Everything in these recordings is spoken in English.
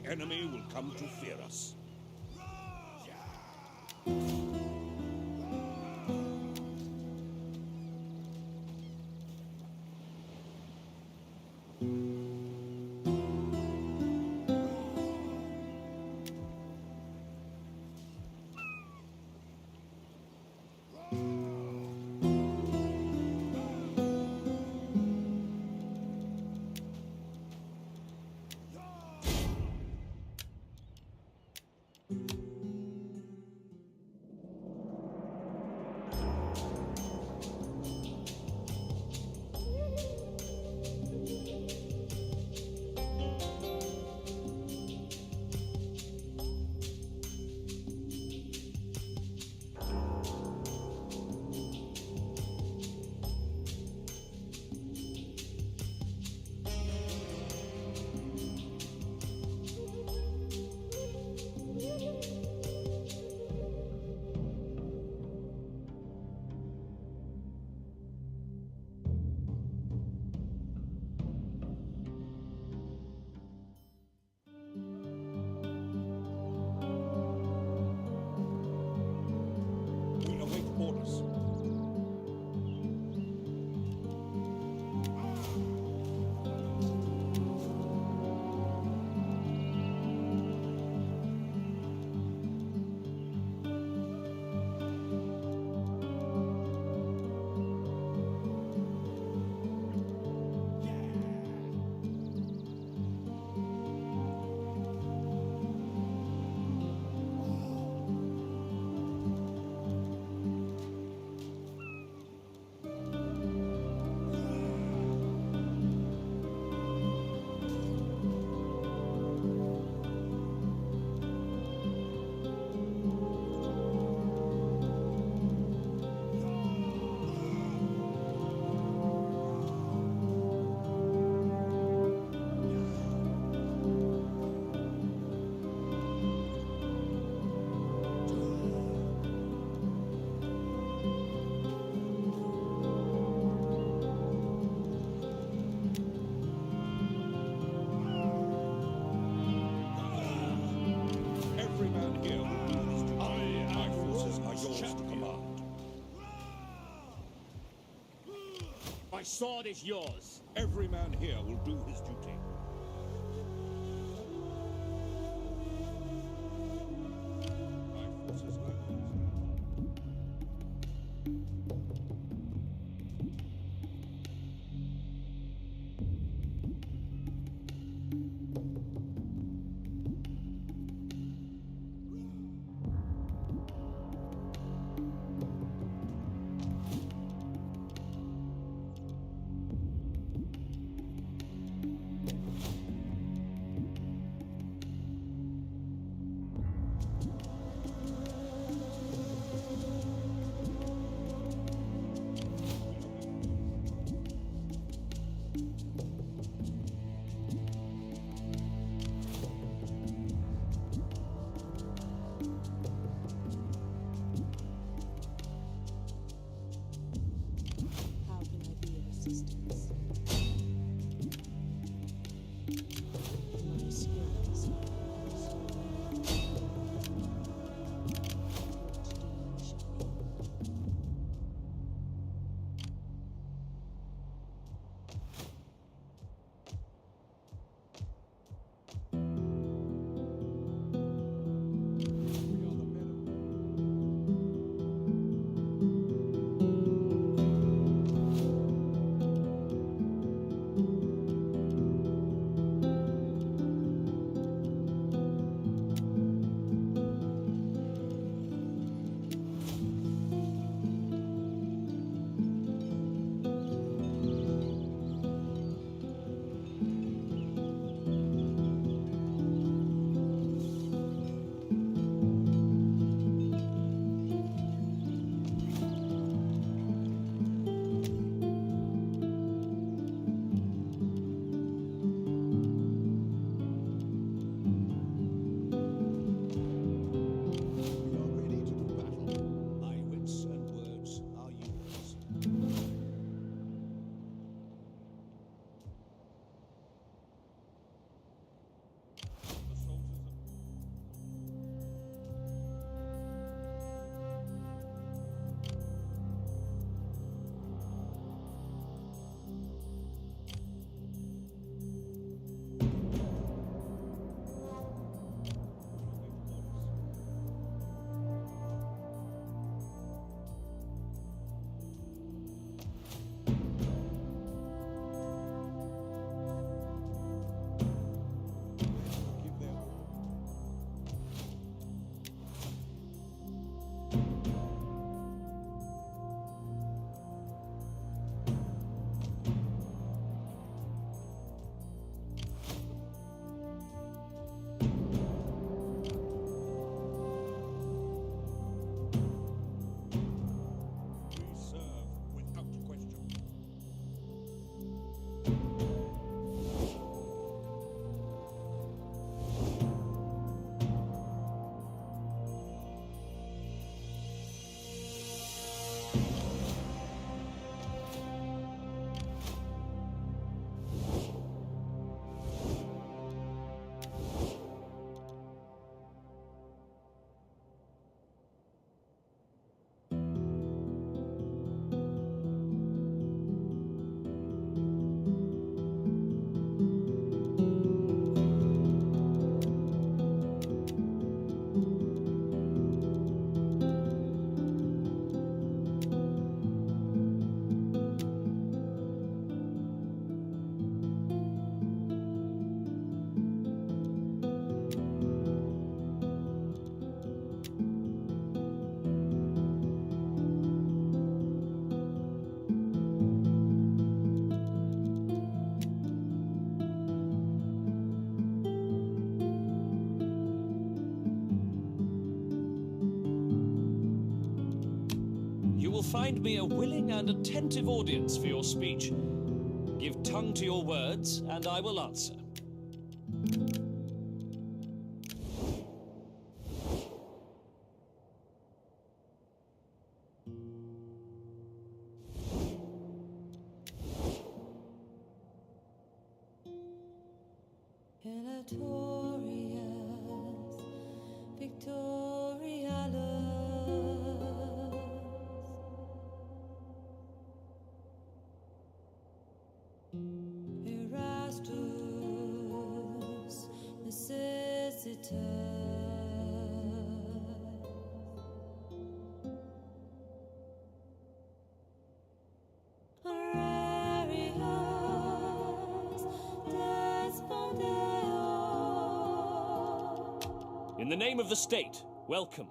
The enemy will come to fear us. My sword is yours. Every man here will do his duty. My forces are yours. find me a willing and attentive audience for your speech. Give tongue to your words, and I will answer. In the name of the state, welcome.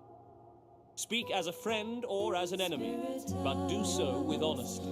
Speak as a friend or as an enemy, but do so with honesty.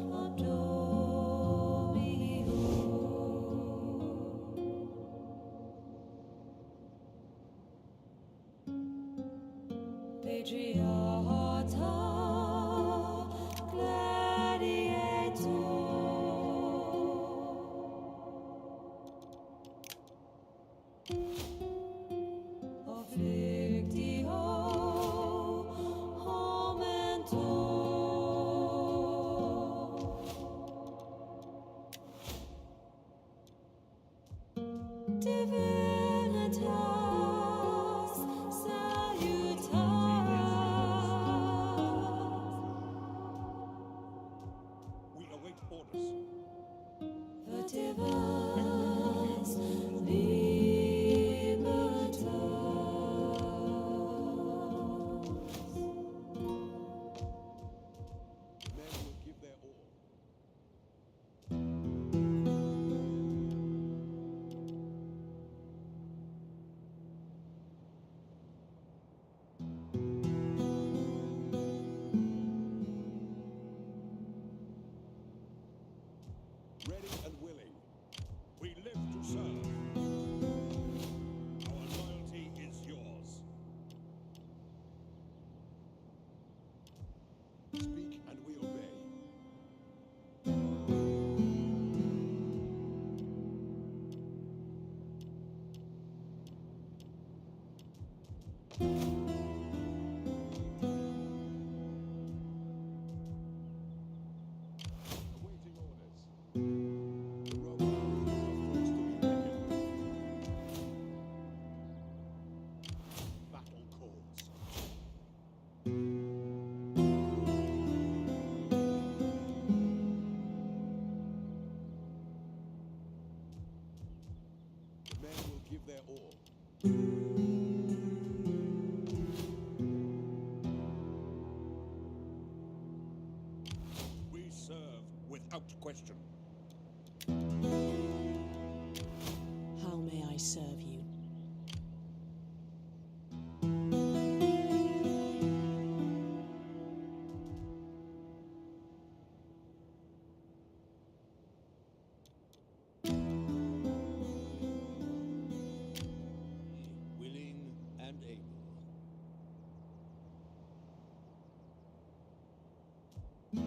Without question. How may I serve you? Willing and able. I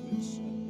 will serve.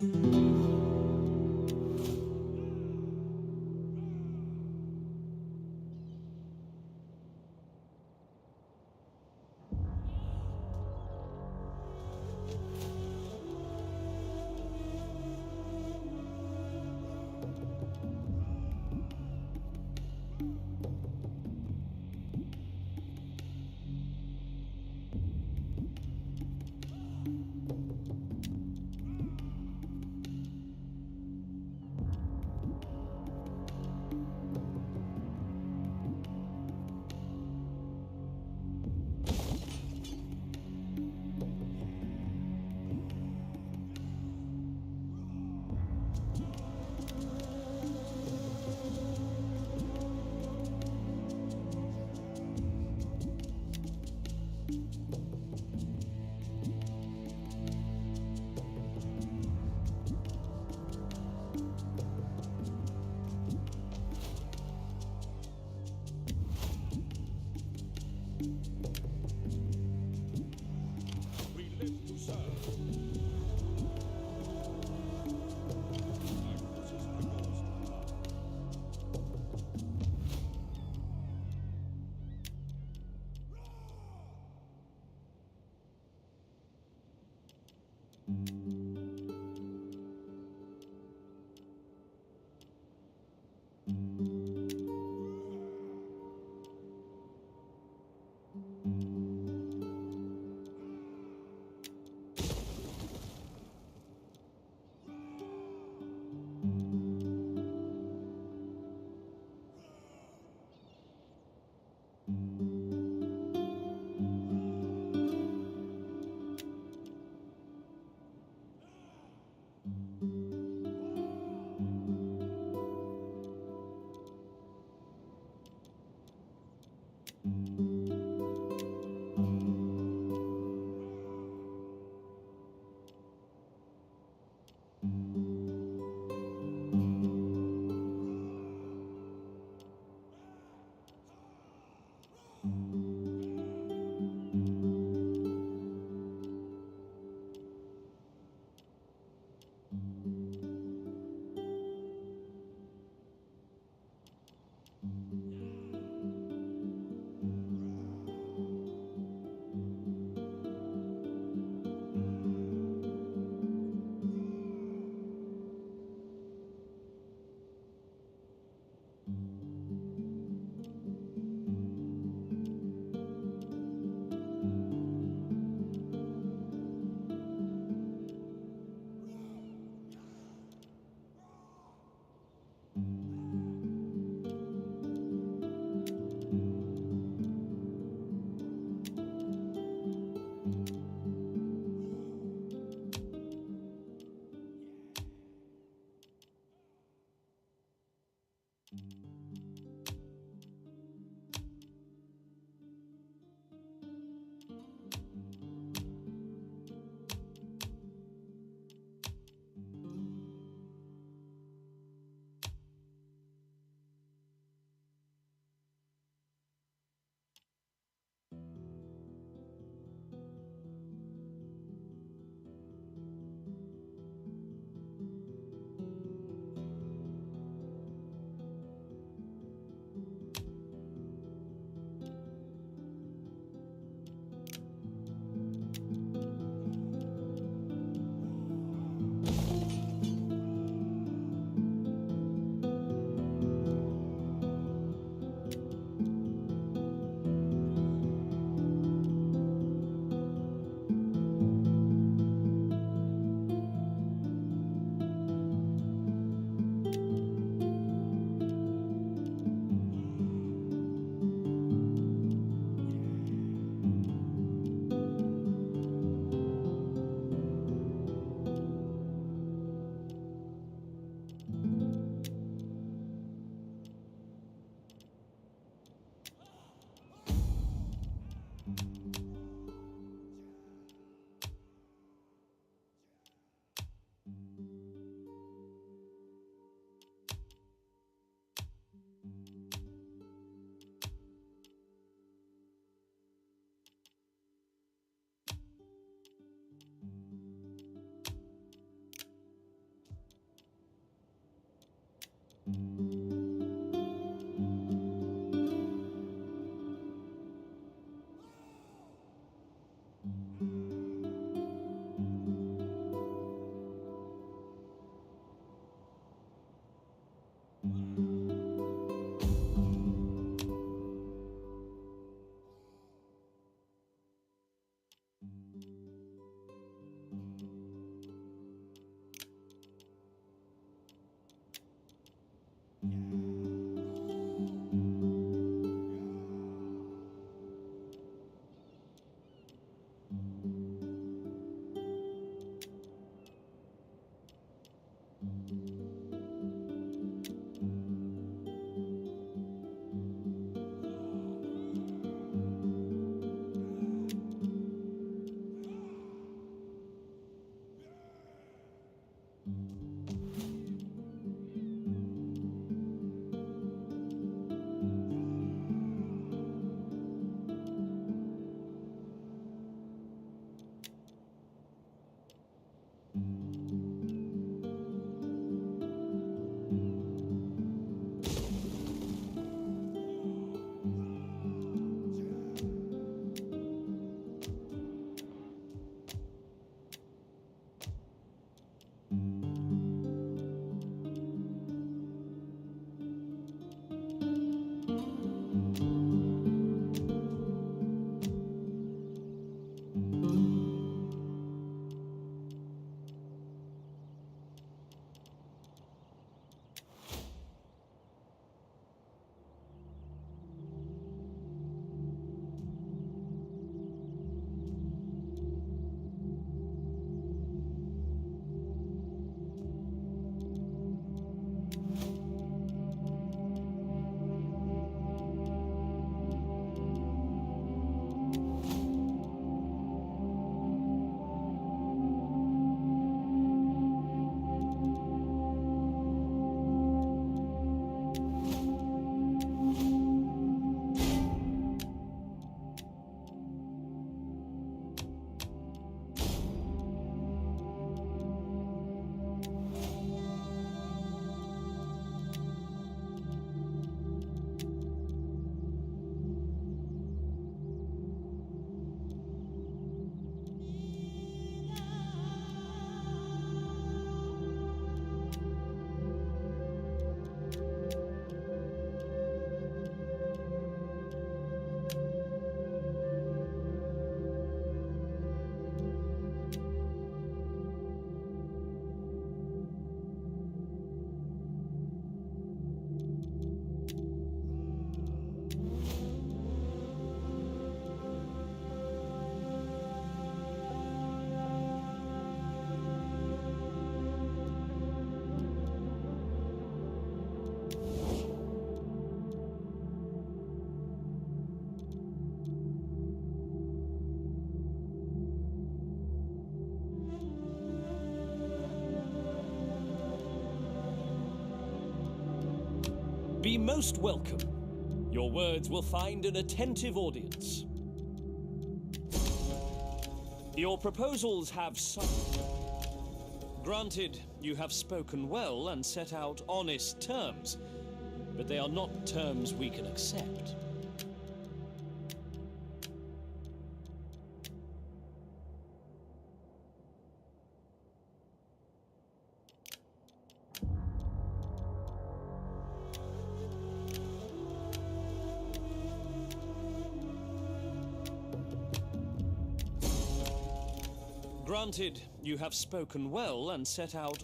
We live to serve. Our forces echoes above. Be most welcome. Your words will find an attentive audience. Your proposals have some. Granted, you have spoken well and set out honest terms, but they are not terms we can accept. Granted, you have spoken well and set out.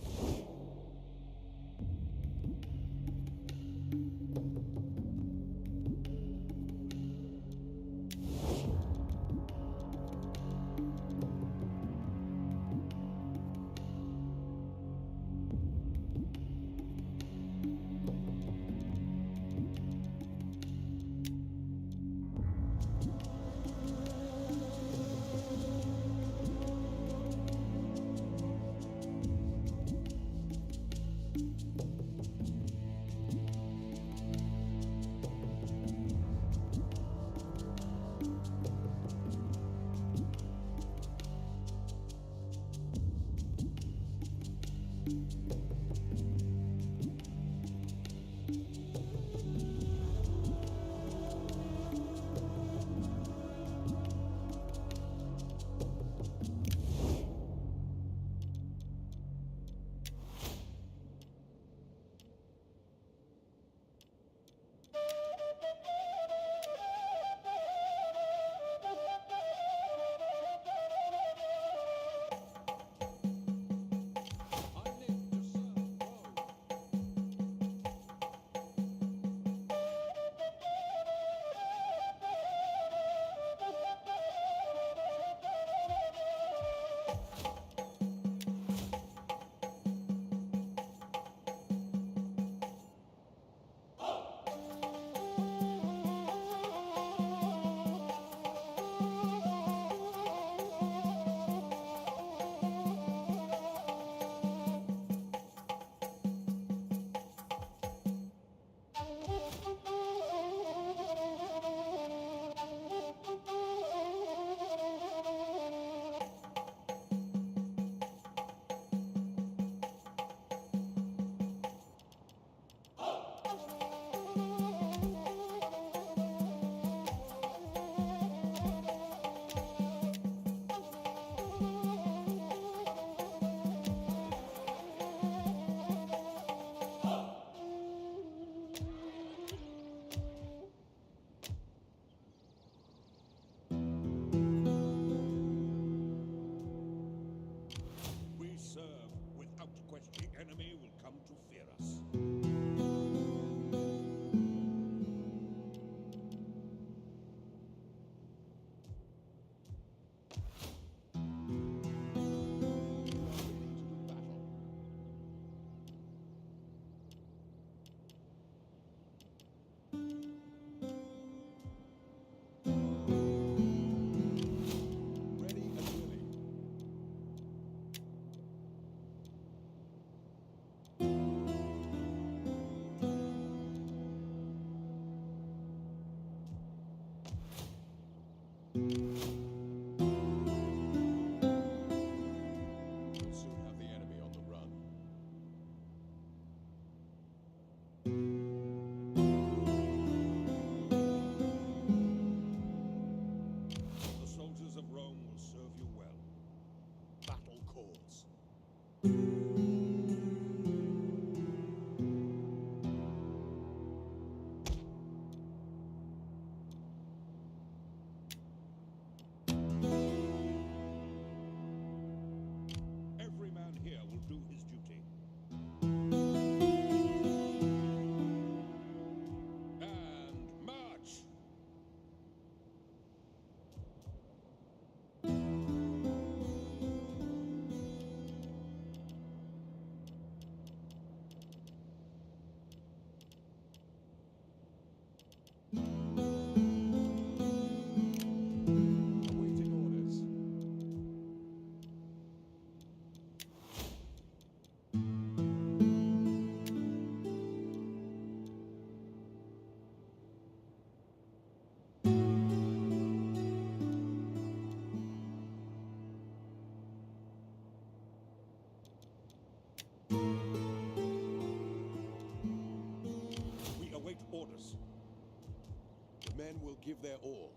Men will give their all.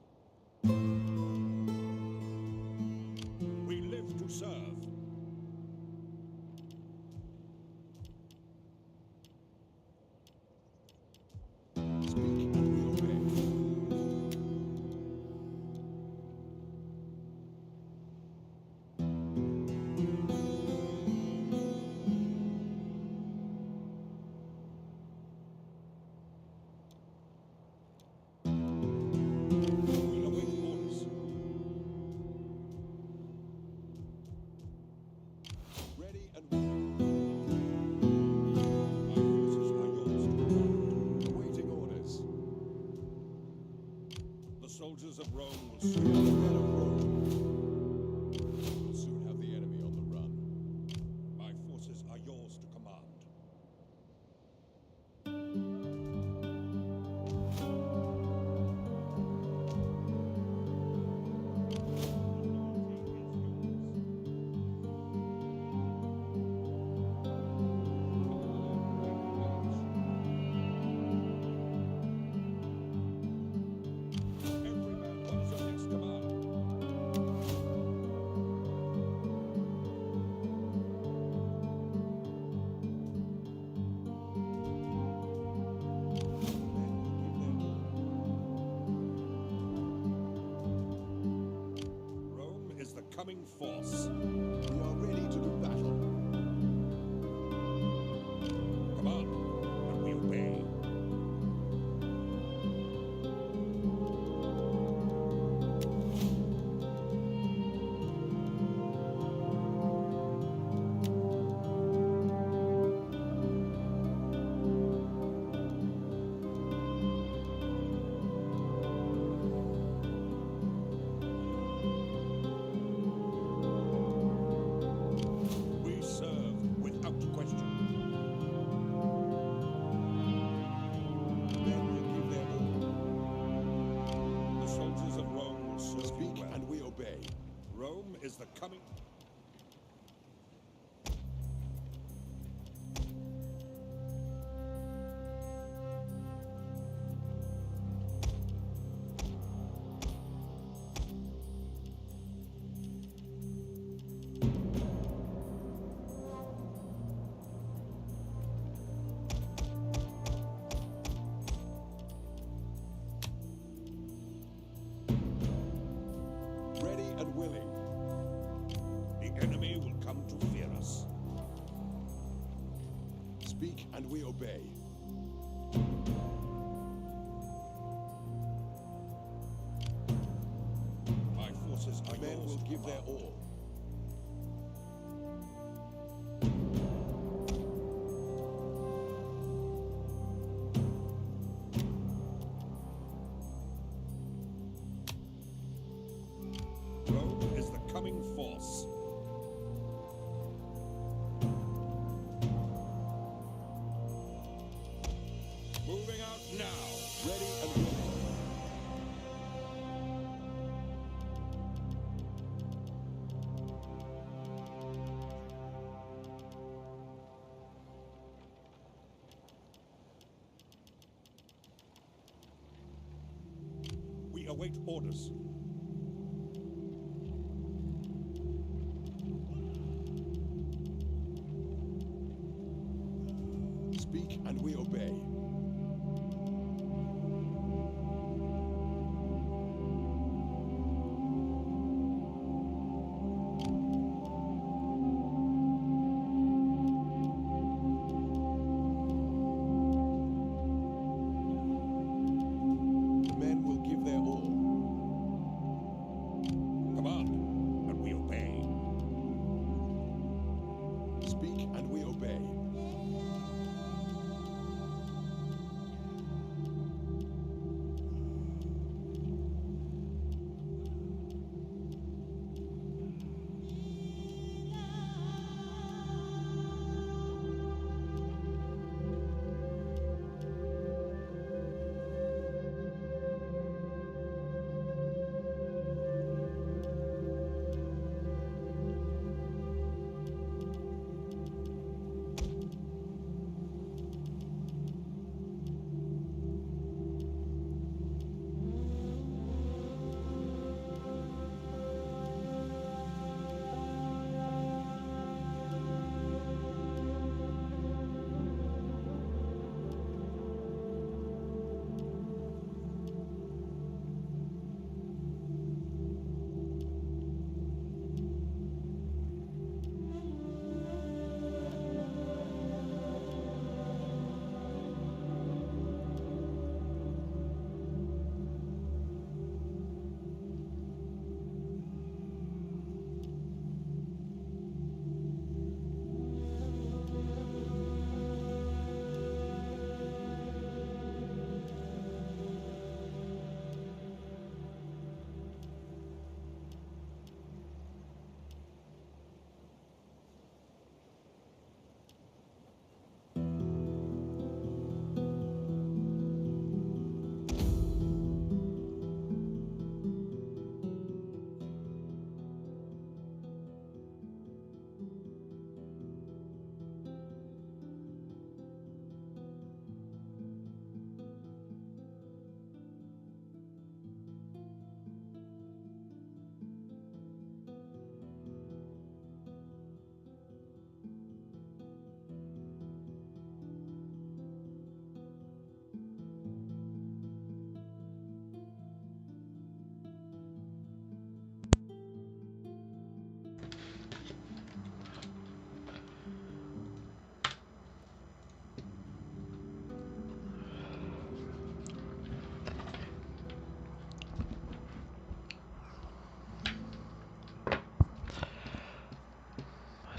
We live to serve. Speak and we obey. We await orders. Ready and willing. My forces are yours to command. Awaiting orders. The soldiers of Rome will We are soon. the men of Rome. We'll soon have the enemy on the run. My forces are yours to command. Every man, what is your next command? Rome is the coming force. We are ready to do battle. Command, and we obey. We serve without question. Men will give their all. The soldiers of Rome will serve you Speak well. and we obey. Rome is the coming. Ready and willing. The enemy will come to fear us. Speak and we obey. My forces are Men yours will to give their command. all. Rome is the coming force. Moving out now. Ready and willing. We await orders. Speak and we obey. The men will give their all. Command, and we obey. Speak and we obey.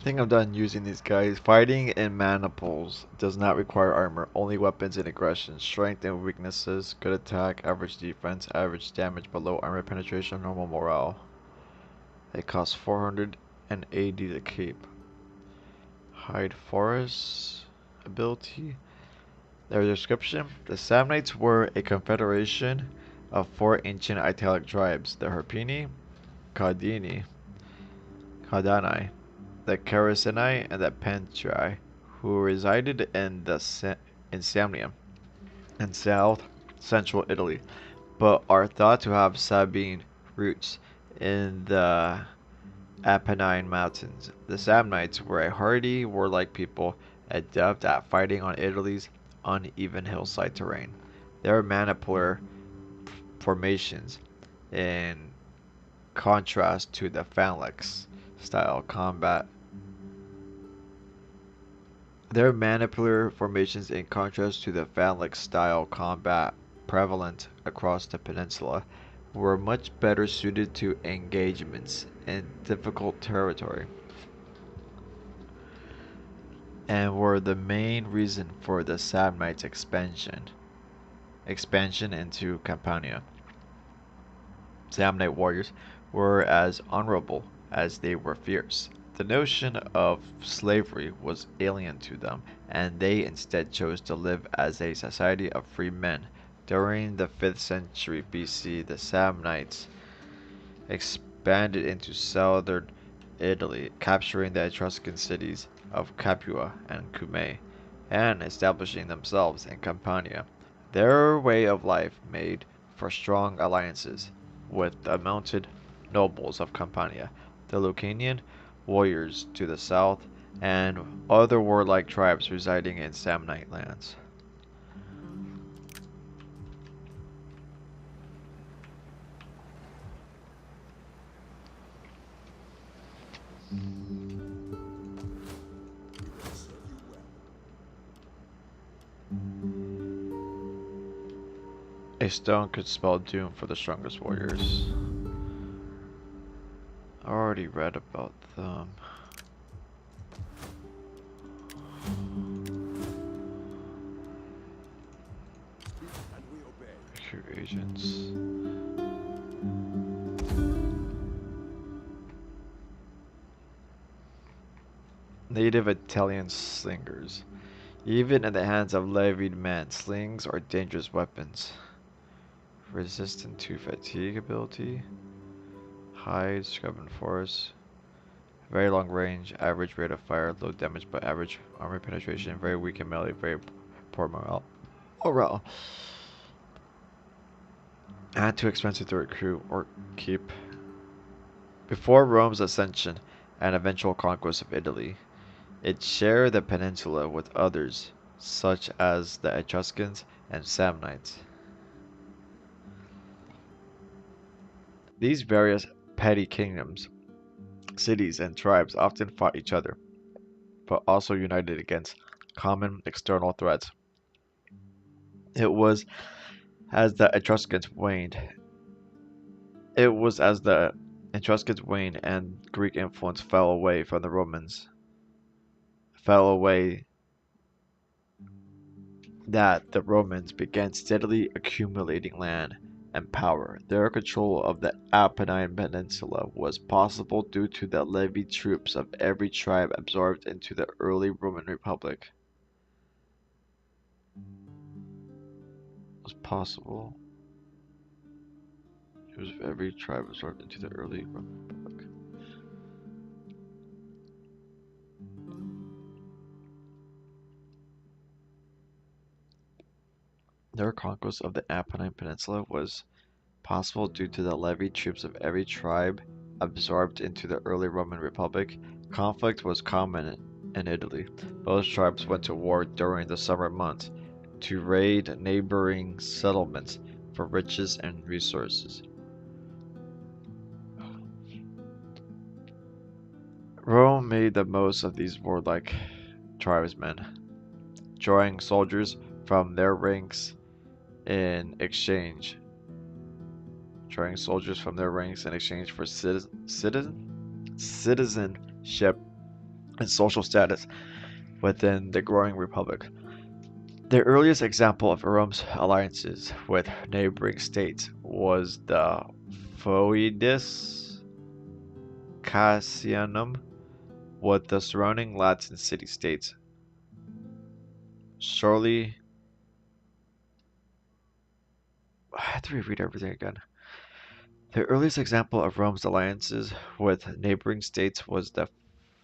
think I'm done using these guys. Fighting in maniples does not require armor, only weapons and aggression. Strength and weaknesses, good attack, average defense, average damage, below armor penetration, normal morale. It costs 480 to keep. Hide forest ability. Their description: the Samnites were a confederation of 4 ancient Italic tribes, the Herpini, Caudini, Caudani, the Caracini, and the Pentri, who resided in in Samnium in south central Italy, but are thought to have Sabine roots in the Apennine Mountains. The Samnites were a hardy, warlike people, adept at fighting on Italy's uneven hillside terrain. Their manipular formations, in contrast to the phalanx style combat. Their manipular formations, in contrast to the phalanx style combat prevalent across the peninsula, were much better suited to engagements in difficult territory, and were the main reason for the Samnites' expansion into Campania. Samnite warriors were as honorable as they were fierce. The notion of slavery was alien to them, and they instead chose to live as a society of free men. During the 5th century BC, the Samnites expanded into southern Italy, capturing the Etruscan cities of Capua and Cumae, and establishing themselves in Campania. Their way of life made for strong alliances with the mounted nobles of Campania, the Lucanian warriors to the south, and other warlike tribes residing in Samnite lands. A stone could spell doom for the strongest warriors. I already read about them. And we obey. Recruit agents. Native Italian slingers. Even in the hands of levied men, slings are dangerous weapons. Resistant to fatigue ability. Hide, scrub and force. Very long range, average rate of fire, low damage but average armor penetration, very weak in melee, very poor morale. And too expensive to recruit or keep. Before Rome's ascension and eventual conquest of Italy, it shared the peninsula with others, such as the Etruscans and Samnites. These various petty kingdoms, cities, and tribes often fought each other, but also united against common external threats. It was as the Etruscans waned. It was as the Etruscans waned and Greek influence fell away from the Romans, fell away that the Romans began steadily accumulating land and power. Their control of the Apennine Peninsula was possible due to the levied troops of every tribe absorbed into the early Roman Republic. It was possible. It was every tribe absorbed into the early Roman Republic. Their conquest of the Apennine Peninsula was possible due to the levied troops of every tribe absorbed into the early Roman Republic. Conflict was common in Italy. Both tribes went to war during the summer months to raid neighboring settlements for riches and resources. Rome made the most of these warlike tribesmen, drawing soldiers from their ranks in exchange for citizenship and social status within the growing republic. The earliest example of Rome's alliances with neighboring states was the Foedus Cassianum with the surrounding Latin city-states. Shortly, I have to reread everything again. The earliest example of Rome's alliances with neighboring states was the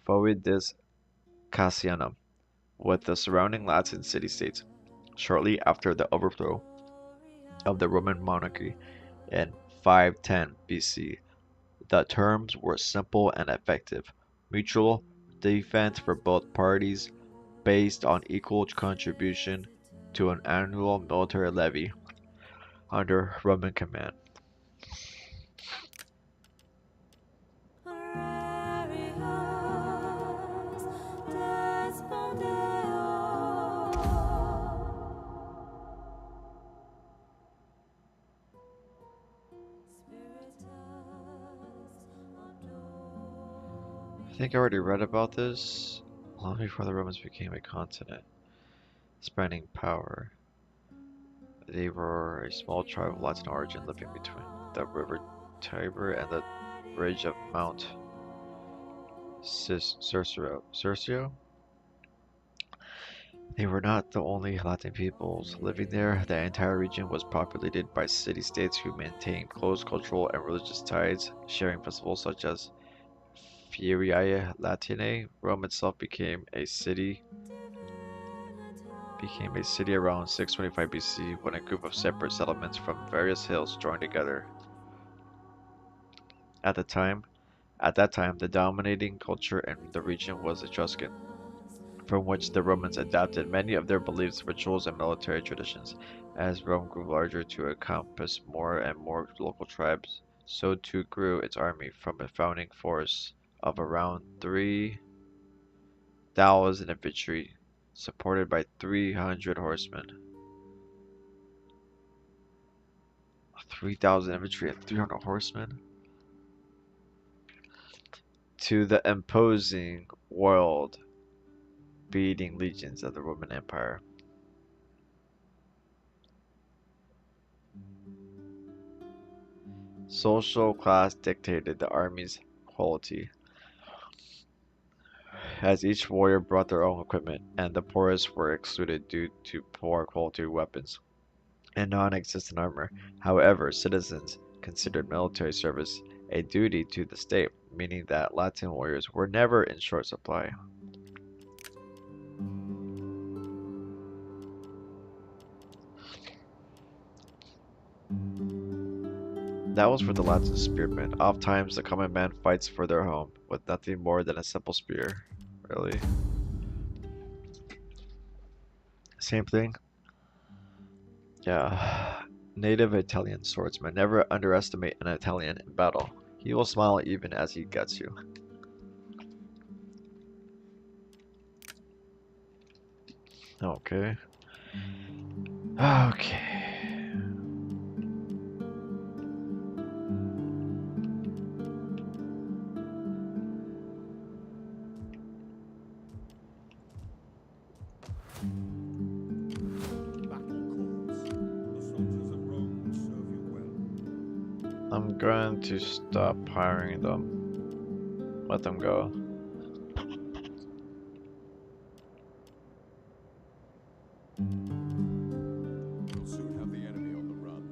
Foedus Cassianum with the surrounding Latin city-states. Shortly after the overthrow of the Roman monarchy in 510 BC, the terms were simple and effective: mutual defense for both parties based on equal contribution to an annual military levy under Roman command. I think I already read about this long before the Romans became a continent, spreading power. They were a small tribe of Latin origin living between the river Tiber and the ridge of Mount Circio. They were not the only Latin peoples living there. The entire region was populated by city-states who maintained close cultural and religious ties, sharing festivals such as Feriae Latinae. Rome itself became a city around 625 BC when a group of separate settlements from various hills joined together. At that time, the dominating culture in the region was Etruscan, from which the Romans adapted many of their beliefs, rituals, and military traditions. As Rome grew larger to encompass more and more local tribes, so too grew its army from a founding force of around 3,000 infantry, supported by 300 horsemen. 3,000 infantry and 300 horsemen? To the imposing world-beating legions of the Roman Empire. Social class dictated the army's quality, as each warrior brought their own equipment, and the poorest were excluded due to poor quality weapons and non-existent armor. However, citizens considered military service a duty to the state, meaning that Latin warriors were never in short supply. That was for the Latin spearmen. Oftentimes, the common man fights for their home with nothing more than a simple spear. Really? Same thing? Yeah. Native Italian swordsman. Never underestimate an Italian in battle. He will smile even as he gets you. Okay. Okay. I'm going to stop hiring them. Let them go. We'll soon have the enemy on the run.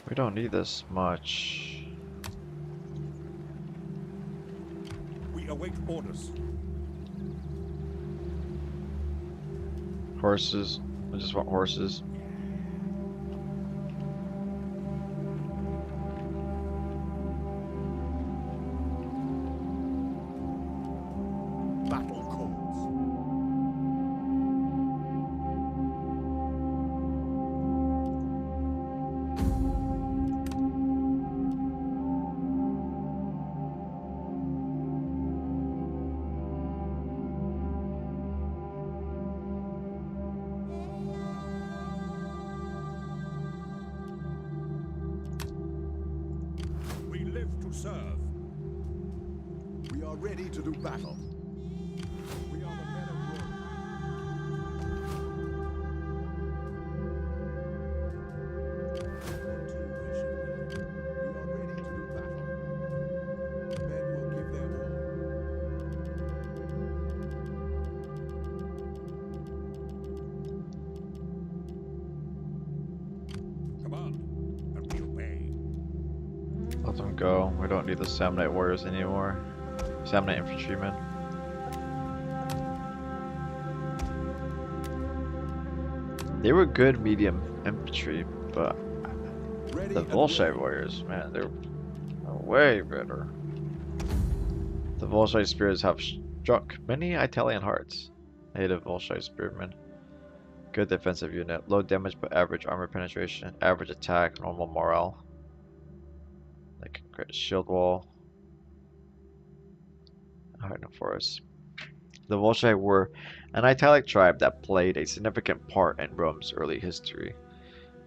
We don't need this much. We await orders. Horses. I just want horses. Battle calls. serve. We are ready to do battle. We are the men of Rome. We are ready to do battle. Men will give their all. Command, and we obey. Let them go. We don't need the Samnite warriors anymore. Samnite infantrymen. They were good medium infantry, but Ready the and Volshite willing. warriors, man, they're way better. The Volshite spears have struck many Italian hearts. Native Volshite spearmen. Good defensive unit. Low damage but average armor penetration. Average attack. Normal morale. They can create a shield wall. Hiding forest. The Volshite were an Italic tribe that played a significant part in Rome's early history.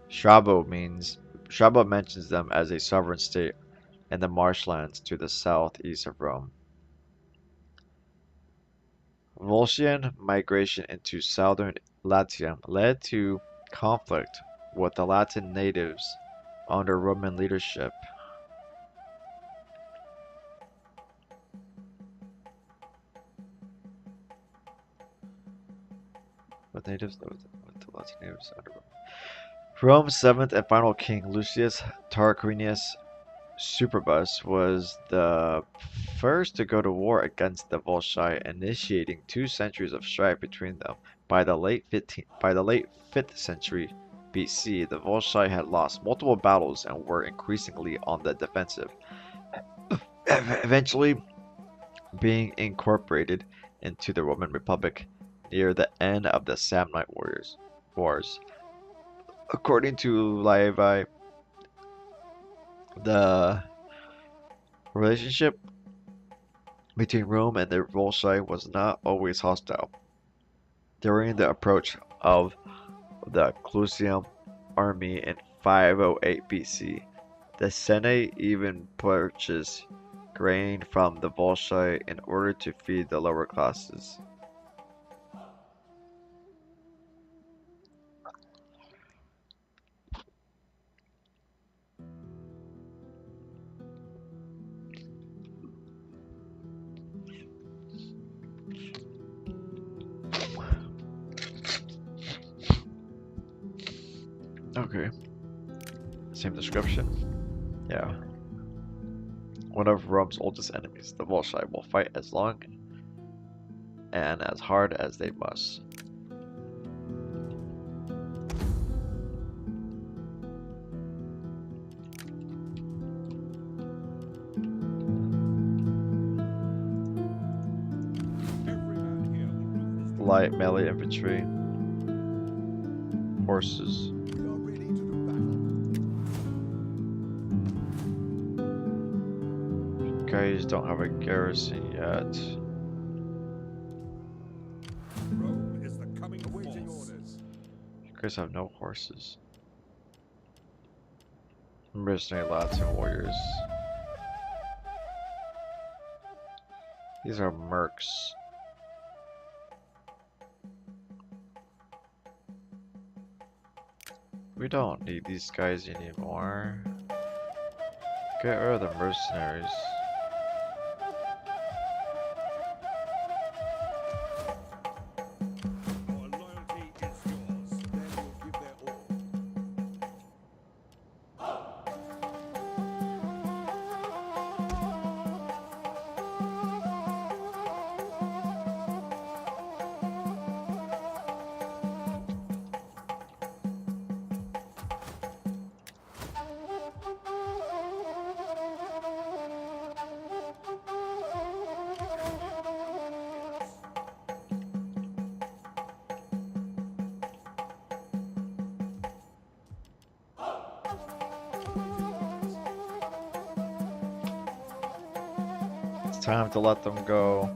Strabo mentions them as a sovereign state in the marshlands to the southeast of Rome. Volscian migration into southern Latium led to conflict with the Latin natives under Roman leadership. With the Latin natives under Roman. Rome's seventh and final king, Lucius Tarquinius Superbus, was the first to go to war against the Volsci, initiating 2 centuries of strife between them. By the late 5th century BC, the Volsci had lost multiple battles and were increasingly on the defensive, eventually being incorporated into the Roman Republic near the end of the Samnite Wars. According to Livy, the relationship between Rome and the Volsci was not always hostile. During the approach of the Clusium army in 508 BC, the Senate even purchased grain from the Volsci in order to feed the lower classes. Okay. Same description. Yeah. One of Rome's oldest enemies, the Volsci, will fight as long and as hard as they must. Every man here will do his Light melee infantry. Horses. We are ready to do battle. Guys don't have a garrison yet. Rome is the coming Awaiting force. orders. You guys have no horses. Mercenary Latin warriors. These are mercs. We don't need these guys anymore. Get rid of the mercenaries. Your loyalty is yours. Men will give their all. It's time to let them go.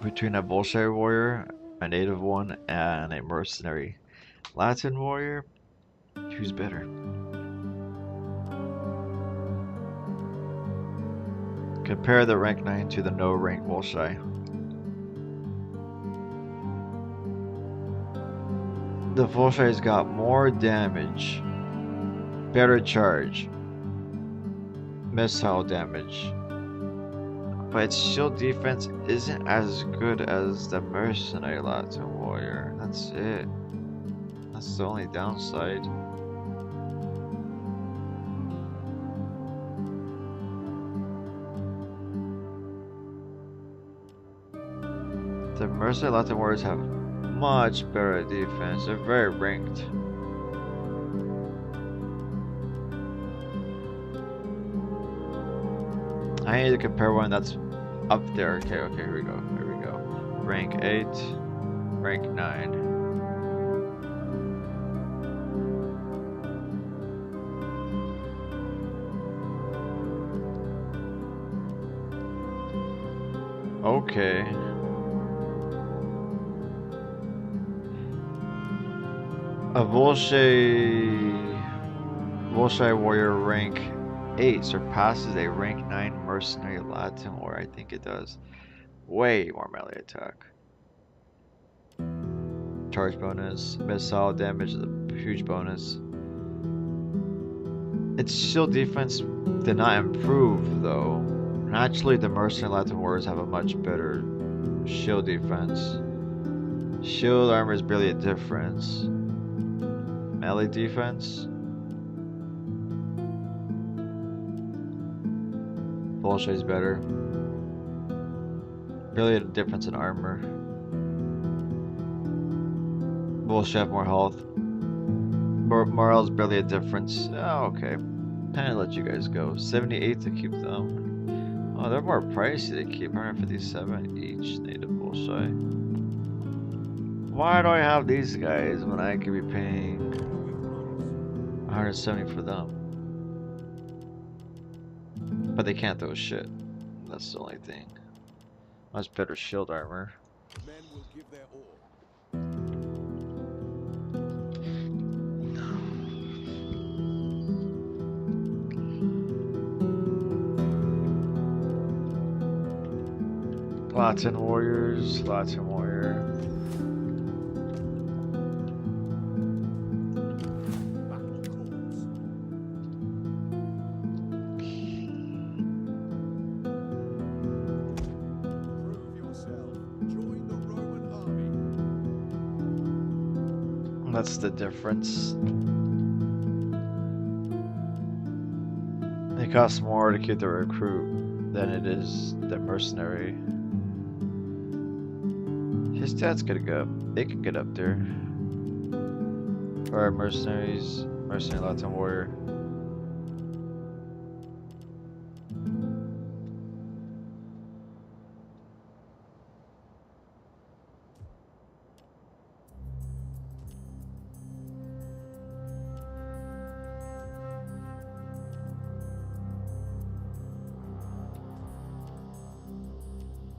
Between a Bolshevik warrior, a native one, and a mercenary, Latin Warrior? Who's better? Compare the rank 9 to the no rank Wolsci. The Wolsci's got more damage, better charge, missile damage, but its shield defense isn't as good as the mercenary Latin Warrior. That's it. That's the only downside. The mercenary Latin Warriors have much better defense. They're very ranked. I need to compare one that's up there. Okay, here we go. Here we go. Rank 8, rank 9. Okay. A Wolsci Warrior rank 8 surpasses a rank 9 mercenary Latin Warrior. I think it does. Way more melee attack. Charge bonus, missile damage is a huge bonus. Its shield defense did not improve though. Naturally, the mercenary Latin Warriors have a much better shield defense. Shield armor is barely a difference. Melee defense. Wolsci is better. Barely a difference in armor. Wolsci have more health. Morale is barely a difference. Oh, okay. I'll let you guys go. 78 to keep them. Oh, they're more pricey to keep. 157 each native Wolsci. Why do I have these guys when I could be paying 170 for them? But they can't throw shit. That's the only thing. Much better shield armor. Men will give their all. Latin Warriors, Latin Warrior. Battle calls. Prove yourself. Join the Roman army. That's the difference. It costs more to keep the recruit than it is the mercenary. His stats could go. They can get up there. Or mercenaries, mercenary Latin Warrior.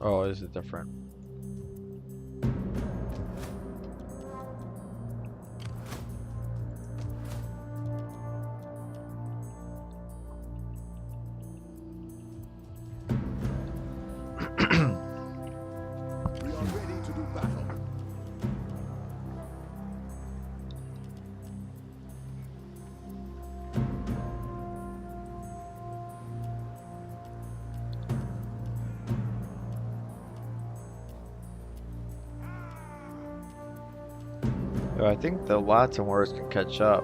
Oh, is it different? We are ready to do battle. Yo, I think the Latin Warriors can catch up.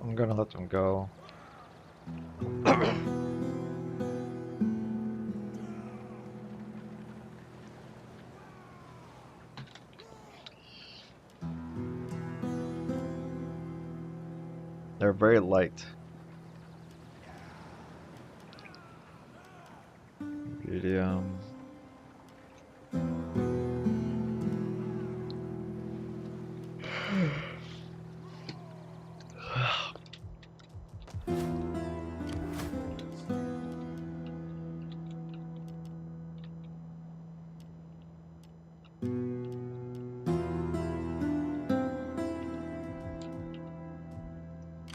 I'm gonna let them go. They're very light. Medium.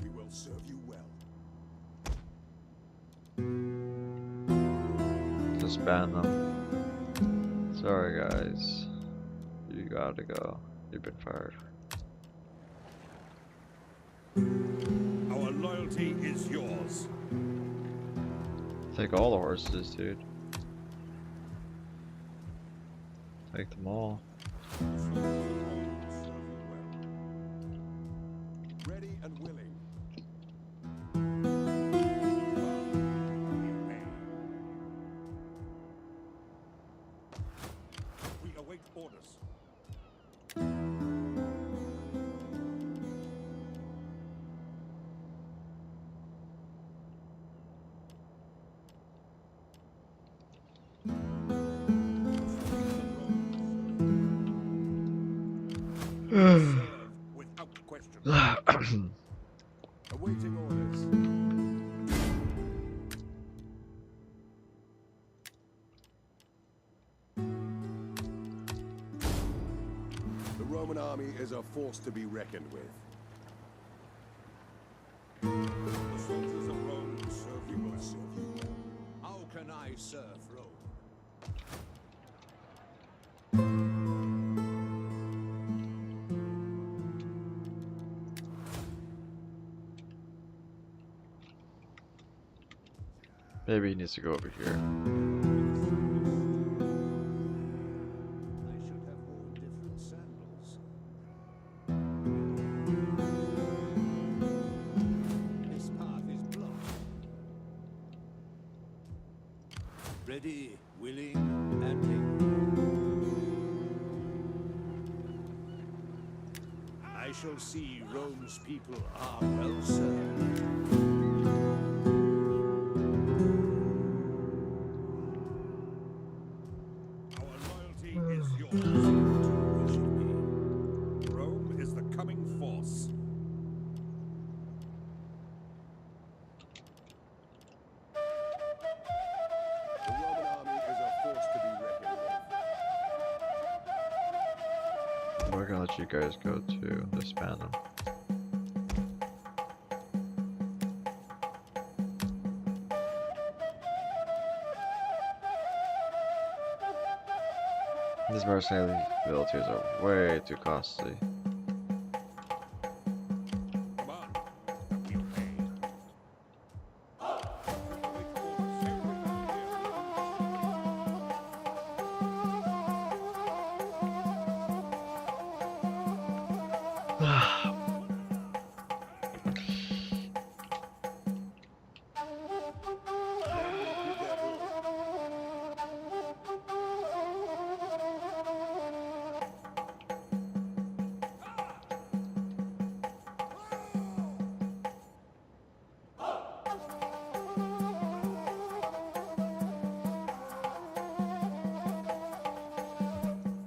We will serve you well. Just ban them. Sorry guys. You gotta go. You've been fired. Our loyalty is yours. Take all the horses, dude. Take them all. Ready and willing. We await orders. Serve without question. Awaiting orders. The Roman army is a force to be reckoned with. The soldiers of Rome serve you well. Serve you well. How can I serve Rome? Maybe he needs to go over here. I should have worn different sandals. This path is blocked. Ready, willing, and able. I shall see Rome's people are well served. Our loyalty is yours. Rome is the coming force. The Roman army is a force to be reckoned with. We're gonna let you guys go too. Just ban them. These mercenary abilities are way too costly. Come on. We'll pay. Await orders.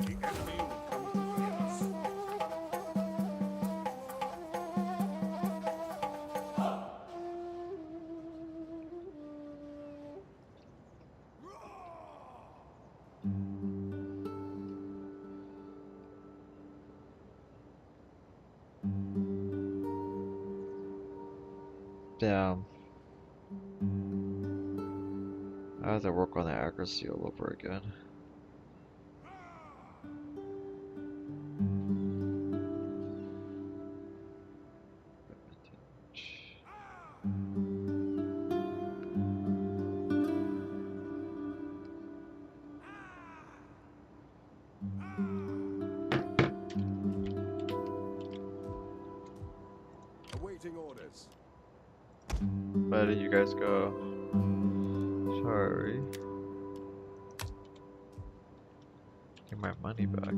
The enemy will come to hear us. Damn. I have to work on the accuracy all over again. Awaiting orders. Where did you guys go? Sorry. Get my money back.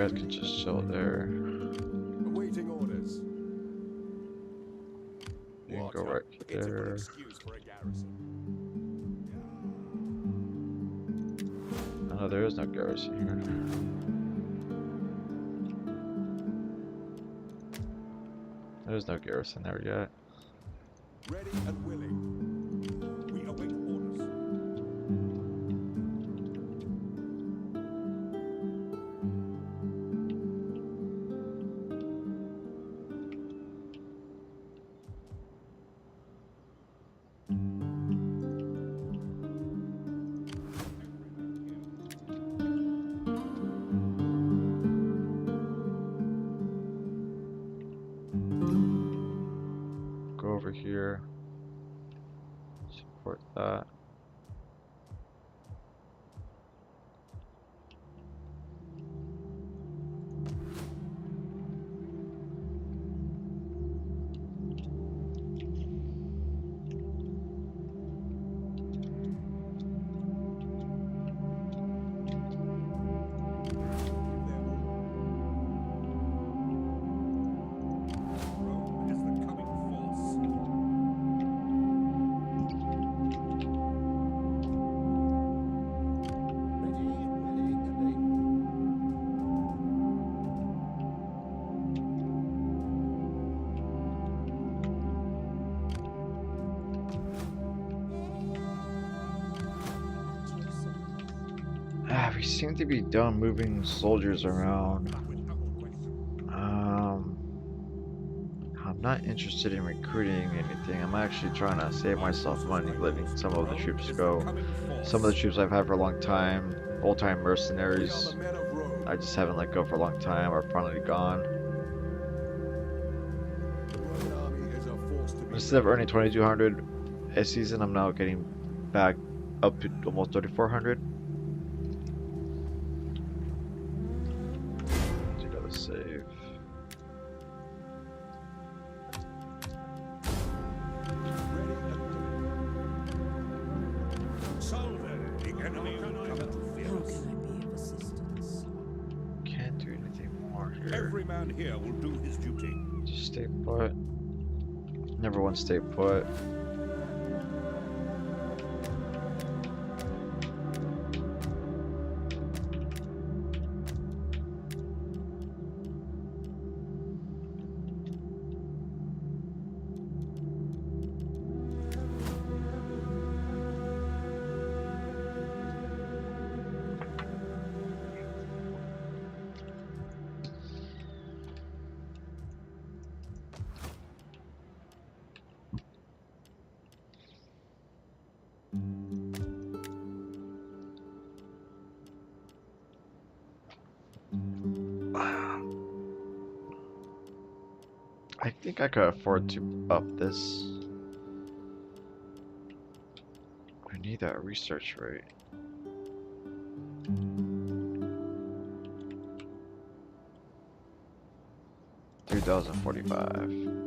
guys can just chill there. Awaiting orders. You can What go a right pitiful there. excuse for a garrison. Oh, there is no garrison here. There's no garrison there yet. Ready and willing. We await orders. Go over here. Support that. Rome is the coming force. Ready, willing, and able. At your service. Ah, we seem to be done moving soldiers around. Without question. I'm not interested in recruiting anything. I'm actually trying to save myself money letting some of the Rome troops is the go. coming force. Some of the troops I've had for a long time, old-time We are mercenaries, the men of Rome. I just haven't let go for a long time, are finally gone. The Roman army is a force to be Instead of earning 2,200 a season, I'm now getting back up to almost 3,400. Just gotta save. ready and willing. Salve, the enemy will come to fear How us. can I be of assistance? Can't do anything more here. Every man here will do his duty. Just stay put. Never want to stay put. I think I could afford to up this. I need that research rate. $3,045.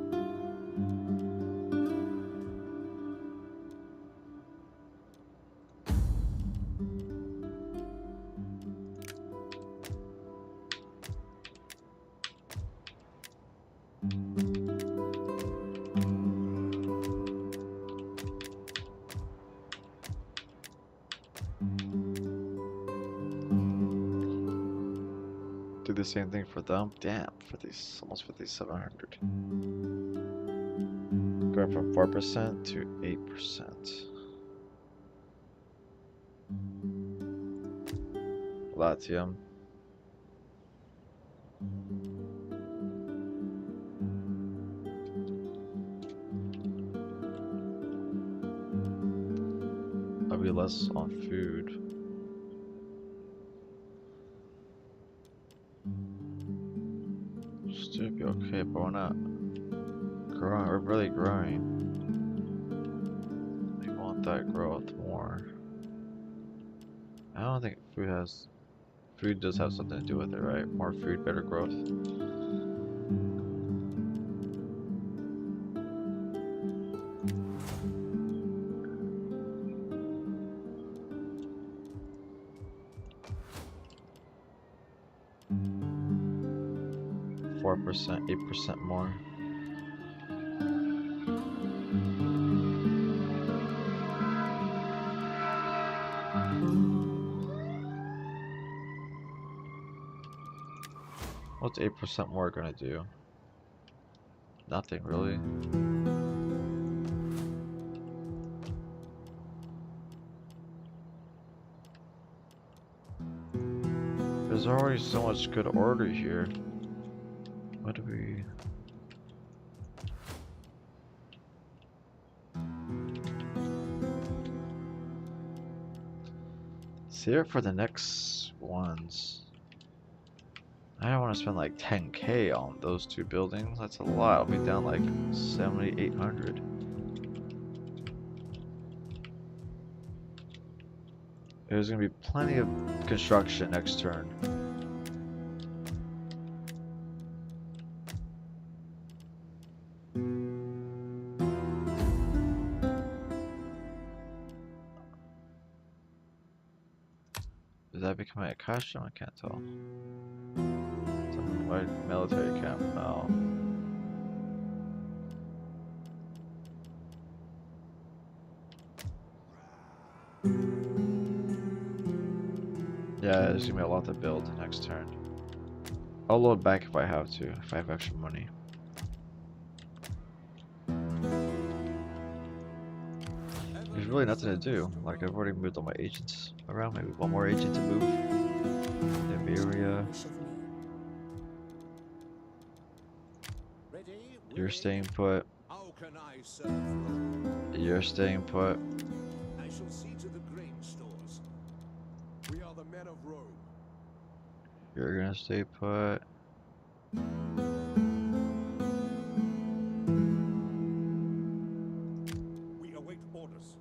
Do the same thing for them. Damn, for these almost 5,700. Going from 4% to 8%. Latium. I'll be less on food. Still be okay, but we're not growing. We're really growing. We want that growth more. I don't think food has. Food does have something to do with it, right? More food, better growth. 4%, 8% more. What's 8% more gonna do? Nothing really. There's already so much good order here. What do we... Save it for the next ones. I don't want to spend like 10K on those two buildings. That's a lot. I'll be down like 7,800. There's gonna be plenty of construction next turn. Is that becoming a costume? I can't tell. Something like military camp now. Yeah, there's gonna be a lot to build next turn. I'll load back if I have to, if I have extra money. There's really nothing to do. Like, I've already moved all my agents around. Maybe one more agent to move. NVIDIA. Ready? You're staying put. How can I serve? You're staying put. I shall see to the grain stores. We are the men of Rome. You're gonna stay put. We await orders.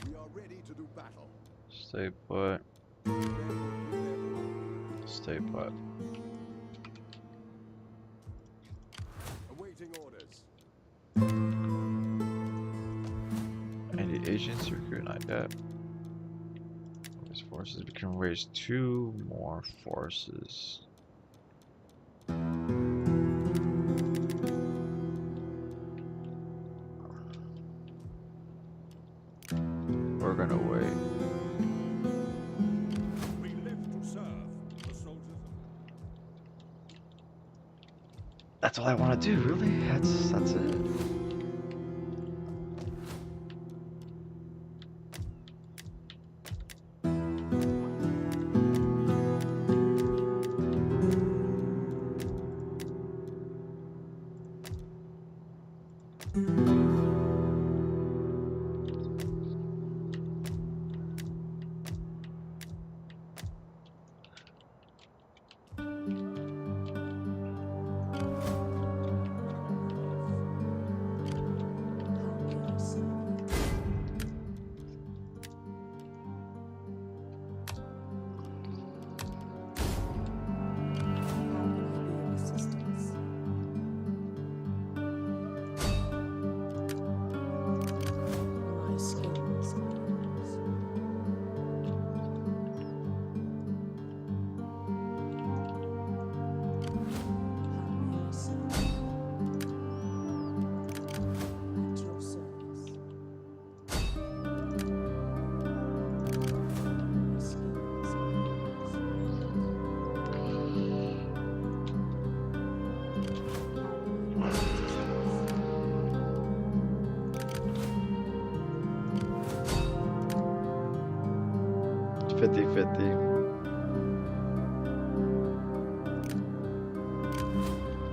We are ready to do battle. Stay put. Men will give their Stay put. awaiting orders. Any agents recruit? Not yet. Raise forces. We can raise 2 more forces. We're gonna wait. We live to serve the soldiers. That's all I want to do, really. That's it.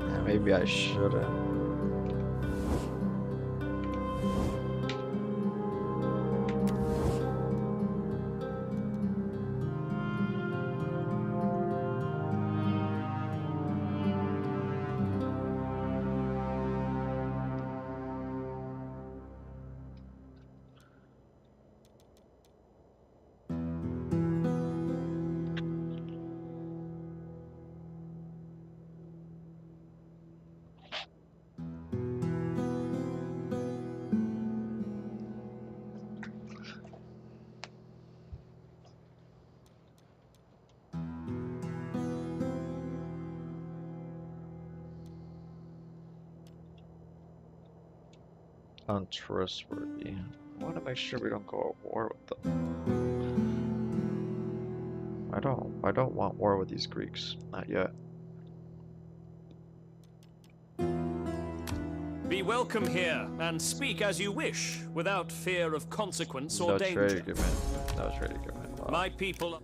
Yeah, maybe I shouldn't. Untrustworthy. I want to make sure we don't go at war with them. I don't want war with these Greeks. Not yet. Be welcome here, and speak as you wish, without fear of consequence or No danger. trade agreement. No trade agreement. Wow. My people...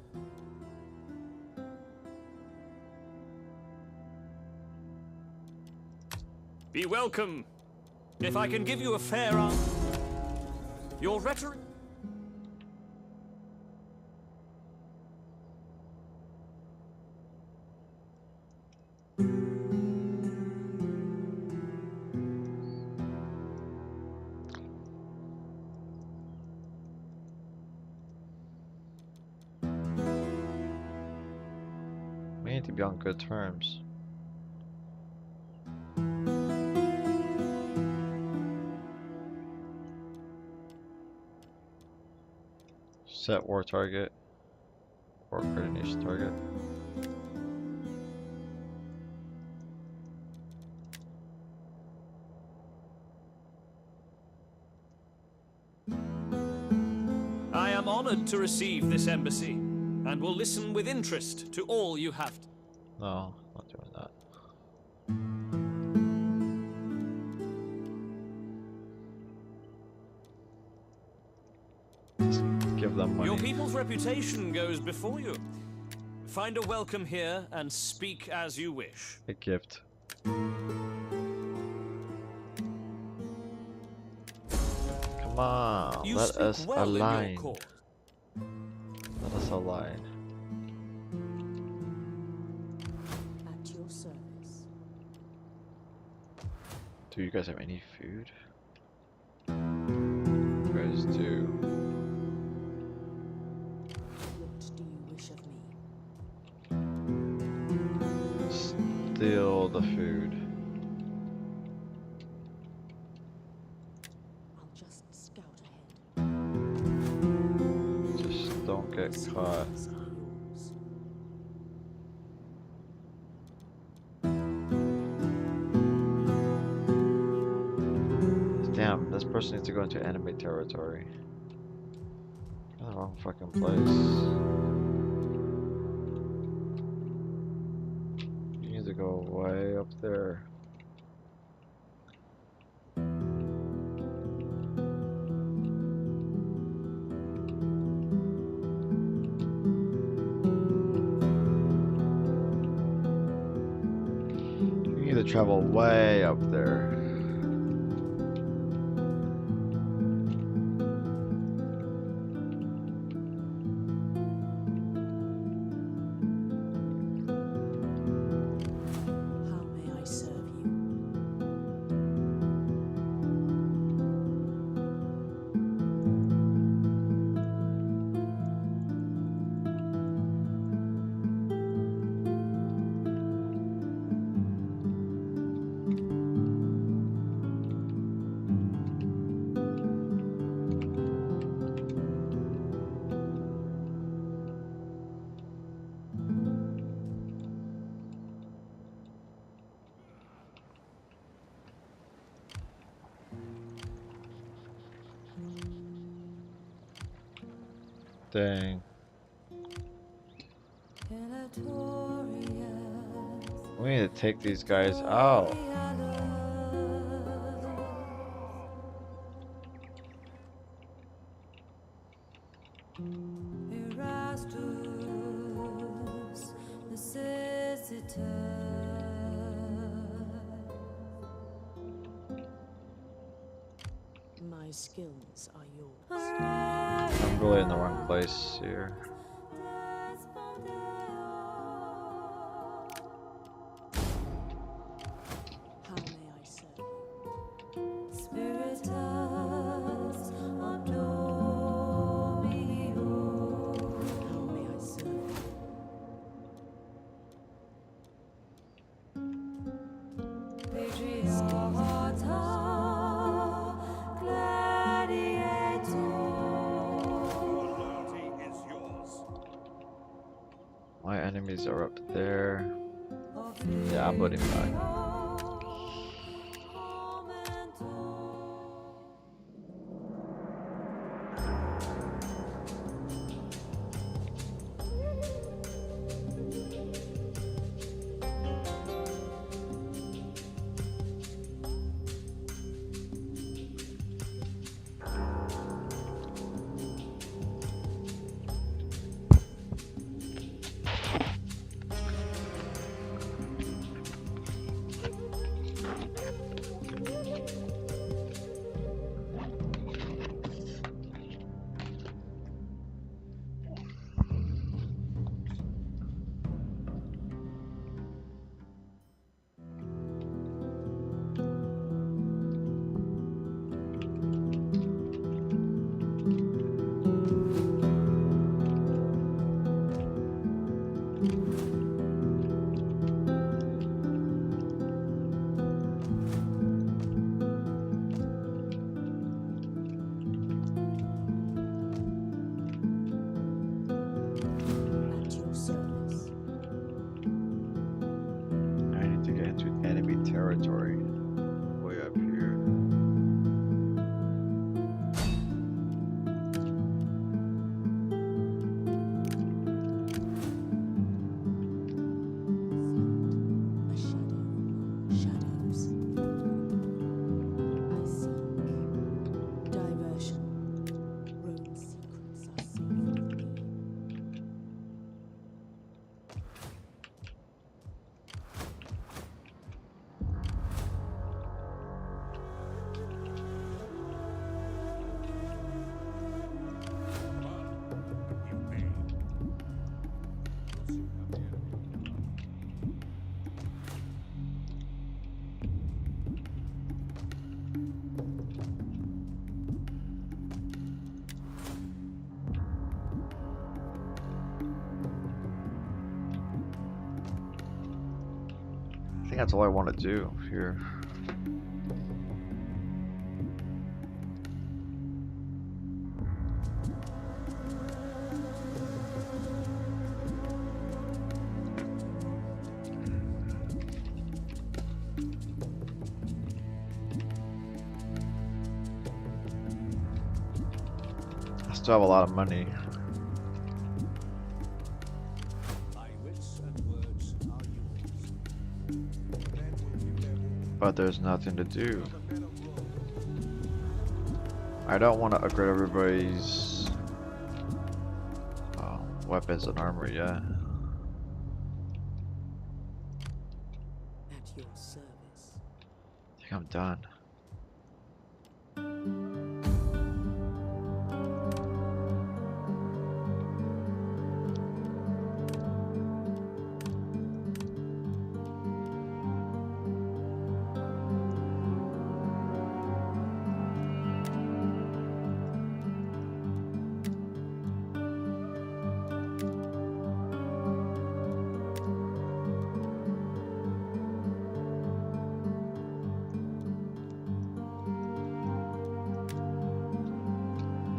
Be welcome. If I can give you a fair answer... Your rhetoric... We need to be on good terms. Set war target. War coordination target. I am honored to receive this embassy, and will listen with interest to all you have to... No, not doing that. Just give them money. Your people's reputation goes before you. Find a welcome here, and speak as you wish. A gift. Come on, You let speak us well in align. your cause. Let us align. At your service. Do you guys have any food? You guys do. What do you wish of me? Steal the food. I'll just scout ahead. Just don't get caught. Supplies are yours. Damn, this person needs to go into enemy territory. You're in the wrong fucking place. You need to go way up there. You need to travel way up there. How may I serve you? Dang. We need to take these guys out. My skills are yours. I'm really in the wrong place here. How may I serve you? How may I serve you? Loyalty is yours. My enemies are up there. Yeah, I'm putting back. At your service. I need to get into enemy territory. Way up here. A shadow among shadows. I seek diversion. Road secrets are safe with me. You may. We'll soon have the enemy. I think that's all I want to do here. I still have a lot of money. My wits and words are yours. Men will give their all. But there's nothing to do. The men of Rome. I don't want to upgrade everybody's weapons and armor yet. At your service. I think I'm done.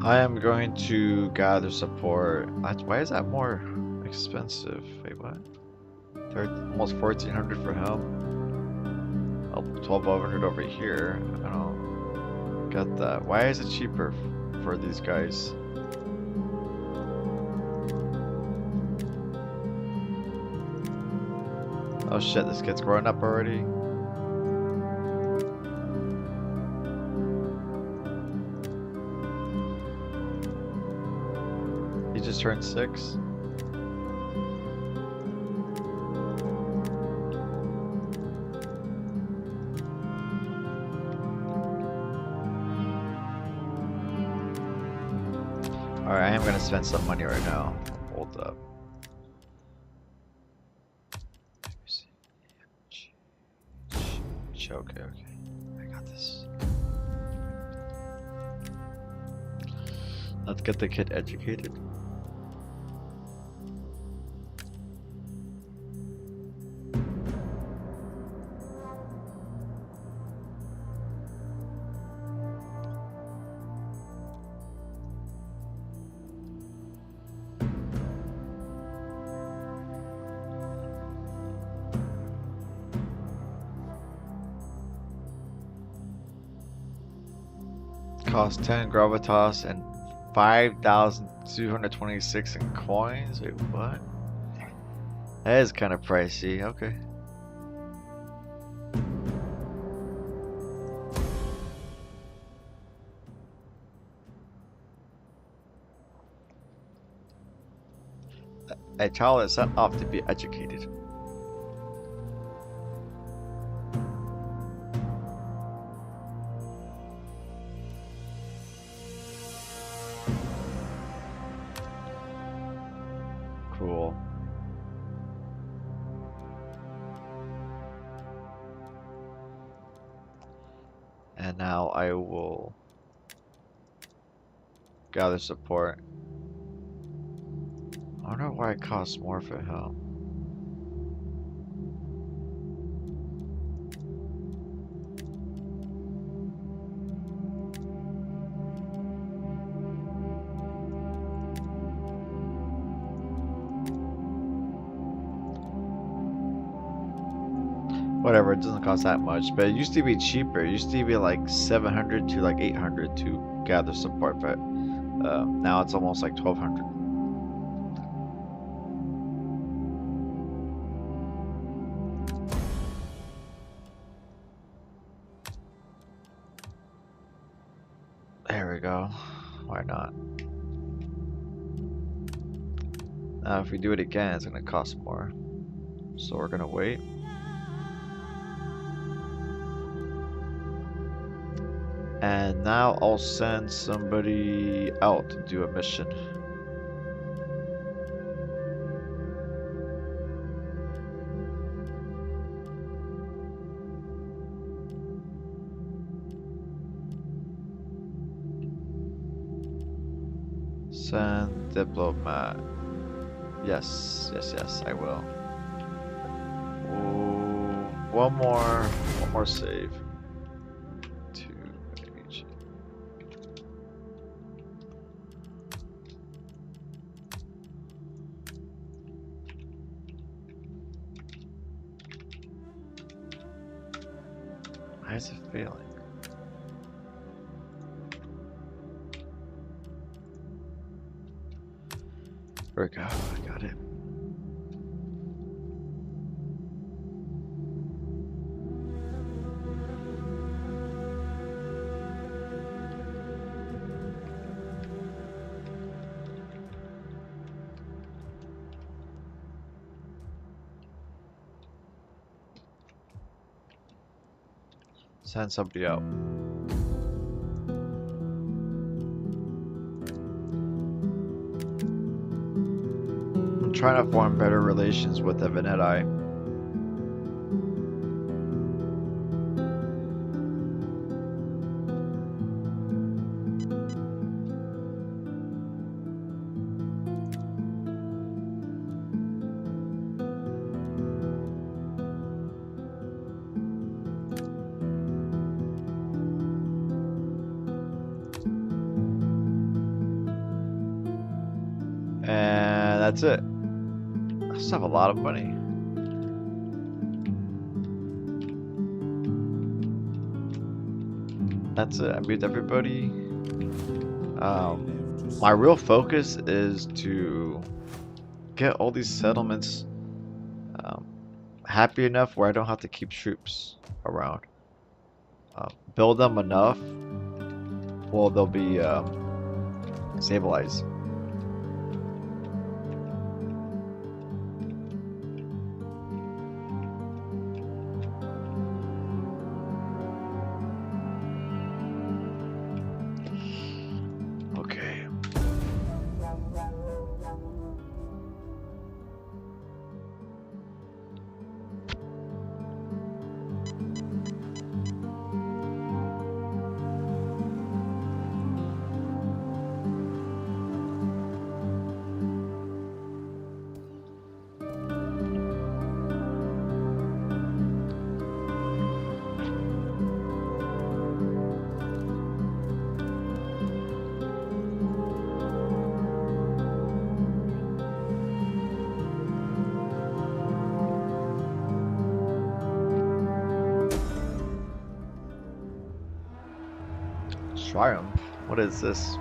I am going to gather support. Why is that more expensive? Wait, what? Almost 1,400 for him. Oh, 1,200 over here. I don't get that. Why is it cheaper for these guys? Oh shit, this kid's growing up already. He just turned 6. Alright, I am gonna spend some money right now. Hold up. Okay, okay. I got this. Let's get the kid educated. Cost 10 gravitas and 5,226 in coins? Wait, what? That is kind of pricey. Okay. A child is sent off to be educated. Cool. And now I will gather support. I wonder why it costs more for help. Whatever, it doesn't cost that much, but it used to be cheaper. It used to be like 700 to like 800 to gather support, but now it's almost like 1200. There we go. Why not? Now if we do it again, it's gonna cost more. So we're gonna wait. And now I'll send somebody out to do a mission. Send diplomat. Yes, yes, yes, I will. Ooh, one more save. Why is it failing? There we go, I got it. Send somebody out. I'm trying to form better relations with the Venetii. And that's it. I still have a lot of money. That's it. I beat everybody. My real focus is to get all these settlements happy enough where I don't have to keep troops around. Build them enough, well, they'll be stabilized. Okay. Triumph? What is this?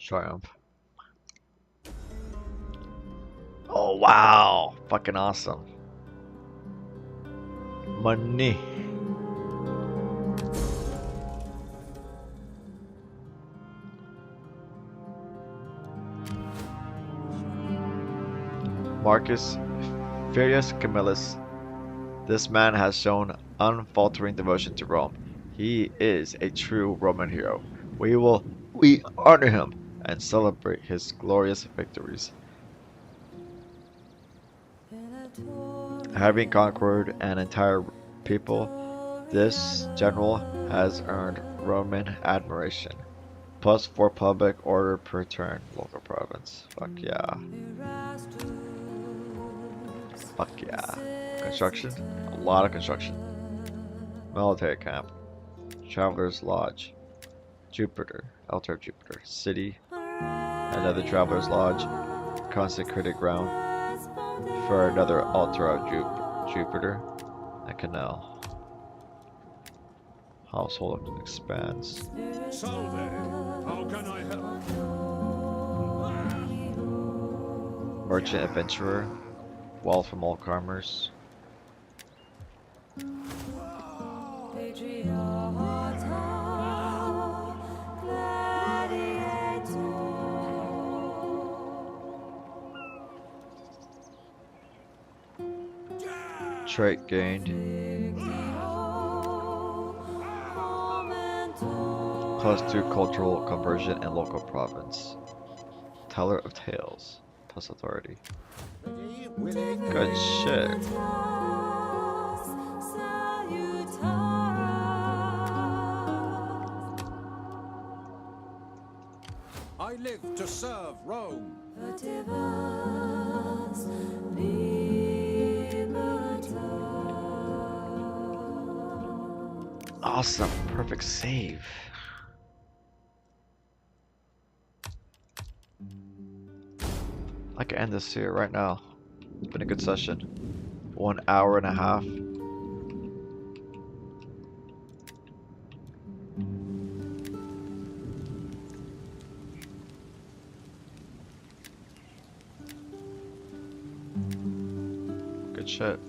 Triumph. Oh wow! Fucking awesome. Money. Marcus Furious Camillus. This man has shown unfaltering devotion to Rome. He is a true Roman hero. We honor him and celebrate his glorious victories. Having conquered an entire people, this general has earned Roman admiration. Plus 4 public order per turn. Local province. Fuck yeah. Fuck yeah. Construction? A lot of construction. Military camp. Traveler's Lodge. Jupiter. Altar of Jupiter. City. Another Traveler's Lodge. Consecrated ground. For another altar of Jupiter. A canal. Household expands. Salve, how can I help? Merchant adventurer. Wealth from all commerce. Trait gained. +2 cultural conversion in local province. Teller of tales. Plus authority. Good shit. I live to serve Rome. Awesome. Perfect save. I can end this here right now. It's been a good session. 1 hour and a half. Good shit.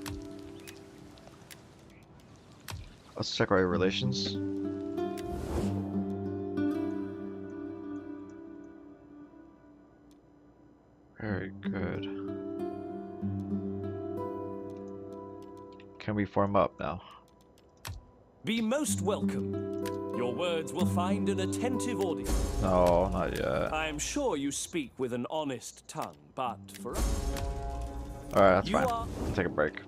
Let's check our relations. Very good. Can we form up now? Be most welcome. Your words will find an attentive audience. No, not yet. I am sure you speak with an honest tongue, but for us, Alright, that's you fine. are... I'll take a break.